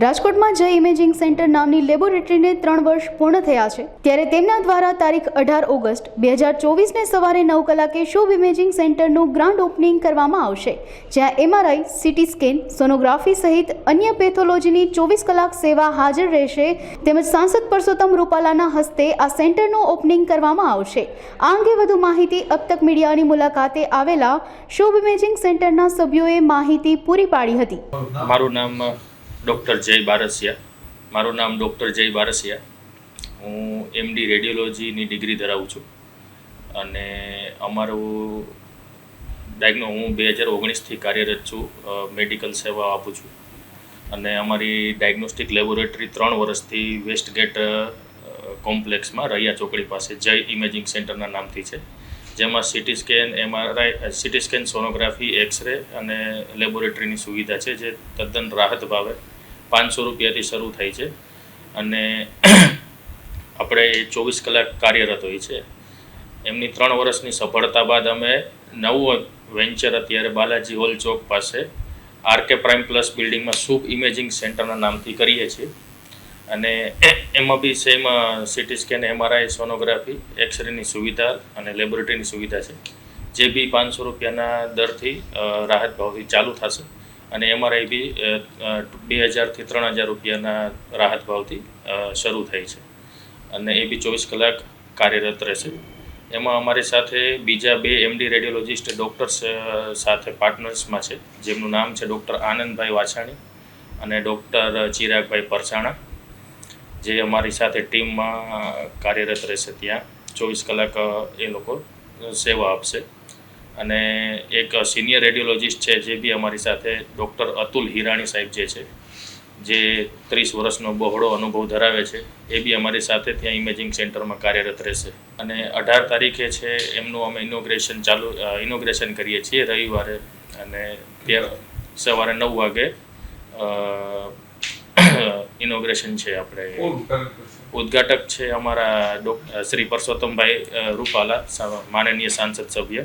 રાજકોટમાં જય imaging centre નામની લેબોરેટરીને 3 વર્ષ પૂર્ણ થયા છે, ત્યારે તેમના દ્વારા તારીખ 18 ઓગસ્ટ 2024ને સવારે 9 કલાકે શુભ ઇમેજિંગ સેન્ટરનું ગ્રાન્ડ ઓપનિંગ કરવામાં આવશે, જ્યાં એમઆરઆઈ, સીટી સ્કેન, સોનોગ્રાફી સહિત અન્ય પેથોલોજીની 24 કલાક સેવા હાજર રહેશે. તેમજ સાંસદ પરસોત્તમ રૂપાલાના હસ્તે આ સેન્ટરનું ઓપનિંગ કરવામાં આવશે. આ અંગે વધુ માહિતી અબ તક મીડિયાની મુલાકાતે આવેલા શુભ ઇમેજિંગ સેન્ટરના સભ્યોએ માહિતી પૂરી પાડી હતી. મારું નામ ડૉક્ટર જય બારસિયા. હું એમડી રેડિયોલોજીની ડિગ્રી ધરાવું છું અને અમારું હું 2019થી કાર્યરત છું, મેડિકલ સેવા આપું છું અને અમારી ડાયગ્નોસ્ટિક લેબોરેટરી 3 વર્ષથી વેસ્ટગેટ કોમ્પ્લેક્સમાં રૈયા ચોકડી પાસે જય ઇમેજિંગ સેન્ટરના નામથી છે, જેમાં CT scan, MRI, CT scan, sonography, x-ray અને લેબોરેટરીની સુવિધા છે, જે તદ્દન રાહત ભાવે 500 રૂપિયાથી શરૂ થાય છે અને આપણે 24 કલાક કાર્યરત હોય છે. એમની 3 વર્ષની સફળતા બાદ અમે નવું વેન્ચર અત્યારે બાલાજી હોલ ચોક પાસે આરકે પ્રાઇમ પ્લસ બિલ્ડિંગમાં શુભ ઇમેજિંગ સેન્ટરના નામથી કરીએ છીએ અને એમાં બી સેમ સીટી સ્કેન, એમઆરઆઈ, સોનોગ્રાફી, એક્સરેની સુવિધા અને લેબોરેટરીની સુવિધા છે, જે બી 500 રૂપિયાના દરથી રાહત ભાવથી ચાલુ થશે અને એમઆરઆઈ બી 2000થી 3000 રૂપિયાના રાહત ભાવથી શરૂ થાય છે અને એ બી 24 કલાક કાર્યરત રહેશે. એમાં અમારી સાથે બીજા 2 એમડી રેડિયોલોજિસ્ટ ડૉક્ટર્સ સાથે પાર્ટનર્સમાં છે, જેમનું નામ છે ડૉક્ટર આનંદભાઈ વાછાણી અને ડૉક્ટર ચિરાગભાઈ પરસાણા, જે અમારી સાથે ટીમમાં કાર્યરત રહેશે. ત્યાં 24 કલાક એ લોકો સેવા આપશે અને એક સિનિયર રેડિયોલોજિસ્ટ છે, જે બી અમારી સાથે ડૉક્ટર અતુલ હિરાણી સાહેબ જે છે, જે 30 વર્ષનો બહોળો અનુભવ ધરાવે છે, એ બી અમારી સાથે ત્યાં ઇમેજિંગ સેન્ટરમાં કાર્યરત રહેશે અને 18 તારીખે છે એમનું અમે ઇનોગ્રેશન કરીએ છીએ રવિવારે અને ત્યાં સવારે 9 વાગે ઇનોગ્રેશન છે. આપણે ઉદ્ઘાટક છે અમારા શ્રી પરસોત્તમભાઈ રૂપાલા, માનનીય સાંસદ સભ્ય.